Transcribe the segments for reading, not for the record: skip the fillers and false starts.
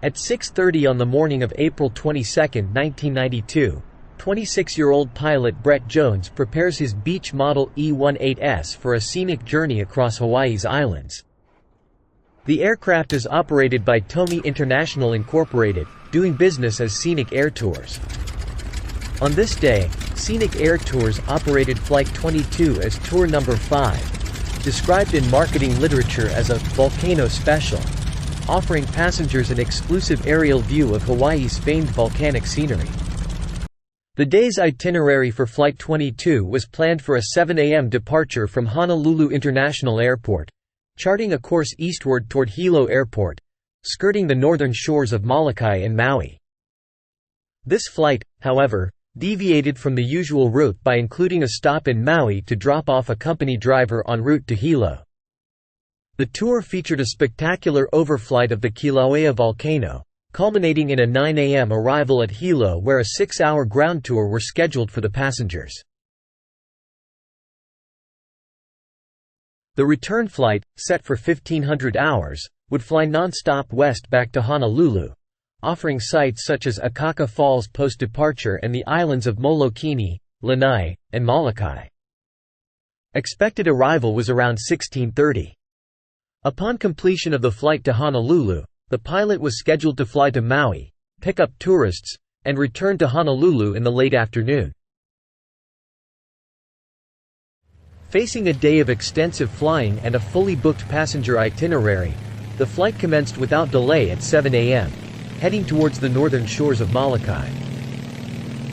At 6:30 on the morning of April 22, 1992, 26-year-old pilot Brett Jones prepares his Beech Model E-18S for a scenic journey across Hawaii's islands. The aircraft is operated by Tomy International Incorporated, doing business as Scenic Air Tours. On this day, Scenic Air Tours operated Flight 22 as Tour Number 5, described in marketing literature as a volcano special, offering passengers an exclusive aerial view of Hawaii's famed volcanic scenery. The day's itinerary for Flight 22 was planned for a 7 a.m. departure from Honolulu International Airport, charting a course eastward toward Hilo Airport, skirting the northern shores of Molokai and Maui. This flight, however, deviated from the usual route by including a stop in Maui to drop off a company driver en route to Hilo. The tour featured a spectacular overflight of the Kilauea volcano, culminating in a 9 a.m. arrival at Hilo where a 6-hour ground tour were scheduled for the passengers. The return flight, set for 1500 hours, would fly non-stop west back to Honolulu, offering sights such as Akaka Falls post-departure and the islands of Molokini, Lanai, and Molokai. Expected arrival was around 16:30. Upon completion of the flight to Honolulu, the pilot was scheduled to fly to Maui, pick up tourists, and return to Honolulu in the late afternoon. Facing a day of extensive flying and a fully booked passenger itinerary, the flight commenced without delay at 7 a.m., heading towards the northern shores of Molokai.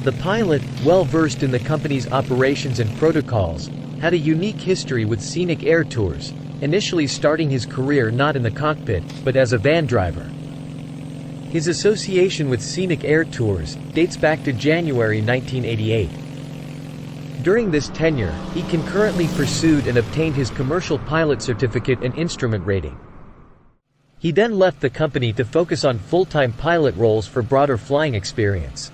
The pilot, well versed in the company's operations and protocols, had a unique history with Scenic Air Tours, initially starting his career not in the cockpit, but as a van driver. His association with Scenic Air Tours dates back to January 1988. During this tenure, he concurrently pursued and obtained his commercial pilot certificate and instrument rating. He then left the company to focus on full-time pilot roles for broader flying experience.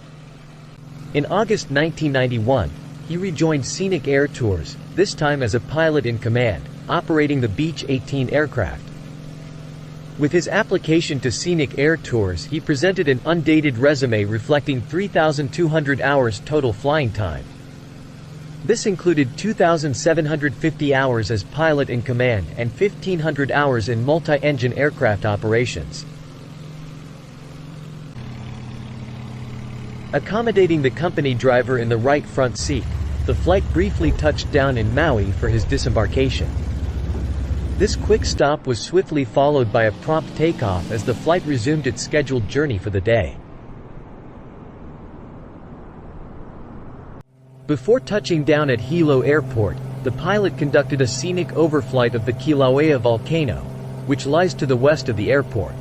In August 1991, he rejoined Scenic Air Tours, this time as a pilot in command, operating the Beech 18 aircraft. With his application to Scenic Air Tours, he presented an undated resume reflecting 3,200 hours total flying time. This included 2,750 hours as pilot in command and 1,500 hours in multi-engine aircraft operations. Accommodating the company driver in the right front seat, the flight briefly touched down in Maui for his disembarkation. This quick stop was swiftly followed by a prompt takeoff as the flight resumed its scheduled journey for the day. Before touching down at Hilo Airport, the pilot conducted a scenic overflight of the Kilauea volcano, which lies to the west of the airport.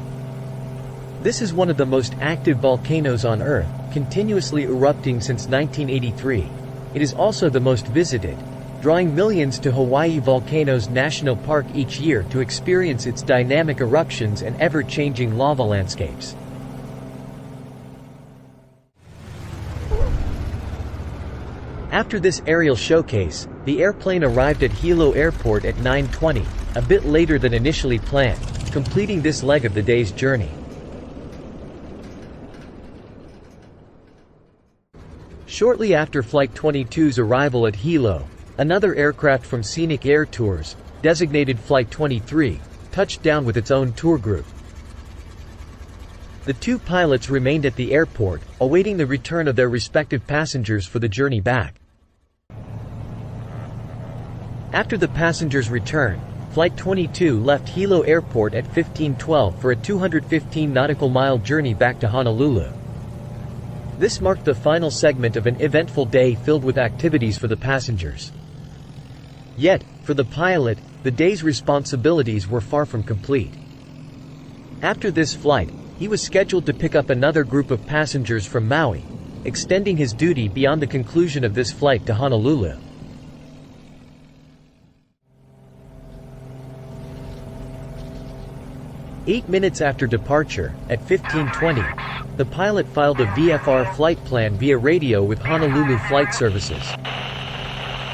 This is one of the most active volcanoes on Earth, continuously erupting since 1983. It is also the most visited, drawing millions to Hawaii Volcanoes National Park each year to experience its dynamic eruptions and ever-changing lava landscapes. After this aerial showcase, the airplane arrived at Hilo Airport at 9:20, a bit later than initially planned, completing this leg of the day's journey. Shortly after Flight 22's arrival at Hilo, another aircraft from Scenic Air Tours, designated Flight 23, touched down with its own tour group. The two pilots remained at the airport, awaiting the return of their respective passengers for the journey back. After the passengers' return, Flight 22 left Hilo Airport at 15:12 for a 215 nautical mile journey back to Honolulu. This marked the final segment of an eventful day filled with activities for the passengers. Yet, for the pilot, the day's responsibilities were far from complete. After this flight, he was scheduled to pick up another group of passengers from Maui, extending his duty beyond the conclusion of this flight to Honolulu. Eight minutes after departure, at 15:20, the pilot filed a VFR flight plan via radio with Honolulu Flight Services.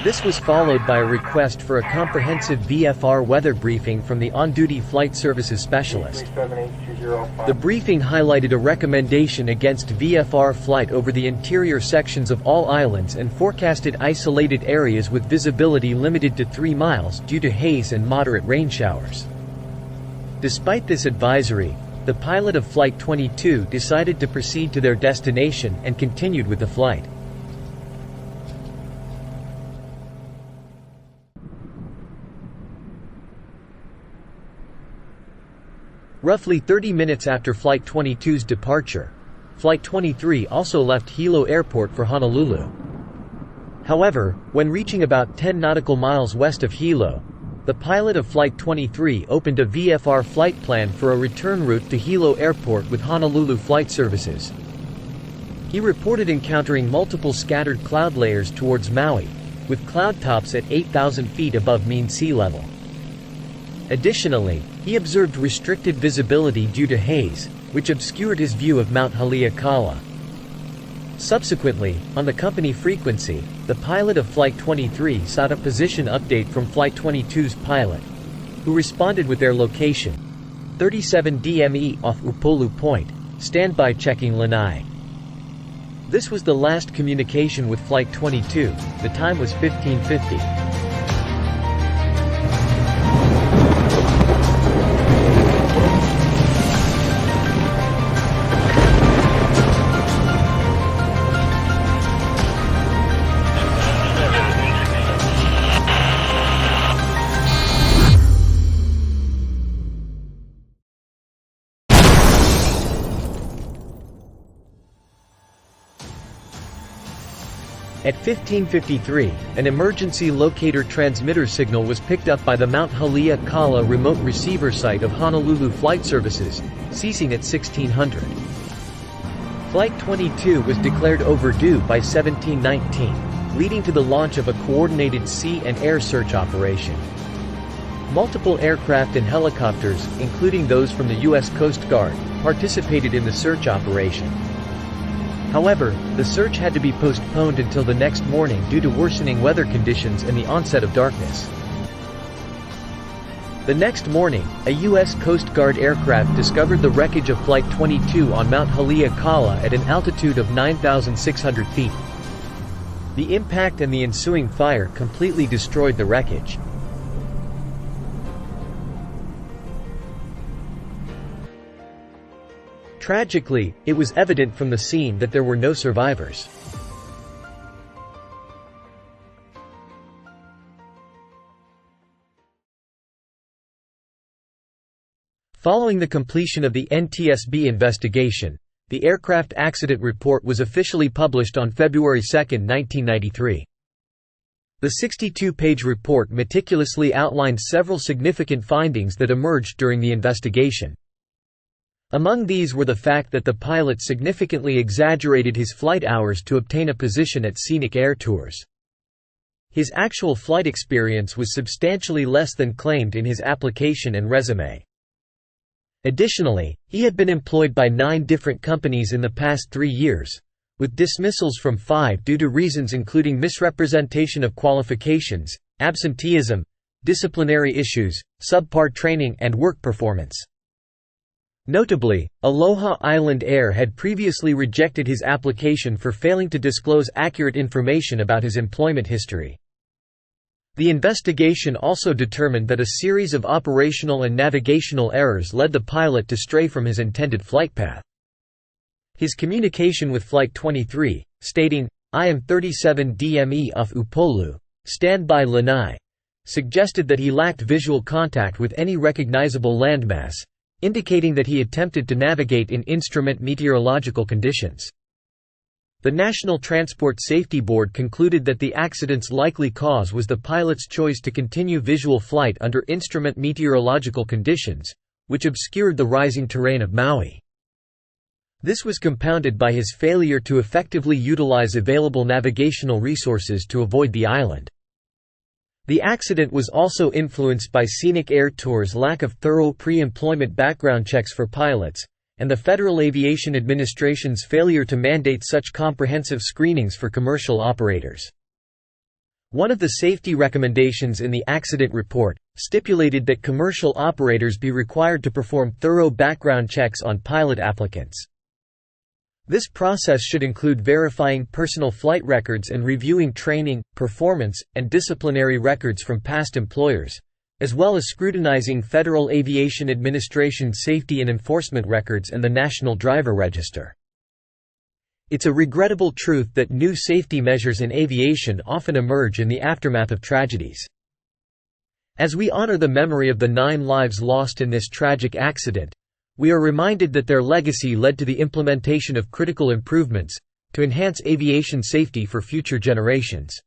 This was followed by a request for a comprehensive VFR weather briefing from the on-duty flight services specialist. The briefing highlighted a recommendation against VFR flight over the interior sections of all islands and forecasted isolated areas with visibility limited to 3 miles due to haze and moderate rain showers. Despite this advisory, the pilot of Flight 22 decided to proceed to their destination and continued with the flight. Roughly 30 minutes after Flight 22's departure, Flight 23 also left Hilo Airport for Honolulu. However, when reaching about 10 nautical miles west of Hilo, the pilot of Flight 23 opened a VFR flight plan for a return route to Hilo Airport with Honolulu Flight Services. He reported encountering multiple scattered cloud layers towards Maui, with cloud tops at 8,000 feet above mean sea level. Additionally, he observed restricted visibility due to haze, which obscured his view of Mount Haleakala. Subsequently, on the company frequency, the pilot of Flight 23 sought a position update from Flight 22's pilot, who responded with their location, 37 DME off Upolu Point, standby checking Lanai. This was the last communication with Flight 22, the time was 1550. At 15:53, an emergency locator transmitter signal was picked up by the Mount Haleakala remote receiver site of Honolulu Flight Services, ceasing at 1600. Flight 22 was declared overdue by 1719, leading to the launch of a coordinated sea and air search operation. Multiple aircraft and helicopters, including those from the U.S. Coast Guard, participated in the search operation. However, the search had to be postponed until the next morning due to worsening weather conditions and the onset of darkness. The next morning, a U.S. Coast Guard aircraft discovered the wreckage of Flight 22 on Mount Haleakala at an altitude of 9,600 feet. The impact and the ensuing fire completely destroyed the wreckage. Tragically, it was evident from the scene that there were no survivors. Following the completion of the NTSB investigation, the aircraft accident report was officially published on February 2, 1993. The 62-page report meticulously outlined several significant findings that emerged during the investigation. Among these were the fact that the pilot significantly exaggerated his flight hours to obtain a position at Scenic Air Tours. His actual flight experience was substantially less than claimed in his application and resume. Additionally, he had been employed by 9 different companies in the past 3 years, with dismissals from 5 due to reasons including misrepresentation of qualifications, absenteeism, disciplinary issues, subpar training and work performance. Notably, Aloha Island Air had previously rejected his application for failing to disclose accurate information about his employment history. The investigation also determined that a series of operational and navigational errors led the pilot to stray from his intended flight path. His communication with Flight 23, stating, "I am 37 DME off Upolu, standby Lanai," suggested that he lacked visual contact with any recognizable landmass, indicating that he attempted to navigate in instrument meteorological conditions. The National Transport Safety Board concluded that the accident's likely cause was the pilot's choice to continue visual flight under instrument meteorological conditions, which obscured the rising terrain of Maui. This was compounded by his failure to effectively utilize available navigational resources to avoid the island. The accident was also influenced by Scenic Air Tours' lack of thorough pre-employment background checks for pilots, and the Federal Aviation Administration's failure to mandate such comprehensive screenings for commercial operators. One of the safety recommendations in the accident report stipulated that commercial operators be required to perform thorough background checks on pilot applicants. This process should include verifying personal flight records and reviewing training, performance, and disciplinary records from past employers, as well as scrutinizing Federal Aviation Administration safety and enforcement records and the National Driver Register. It's a regrettable truth that new safety measures in aviation often emerge in the aftermath of tragedies. As we honor the memory of the 9 lives lost in this tragic accident, we are reminded that their legacy led to the implementation of critical improvements to enhance aviation safety for future generations.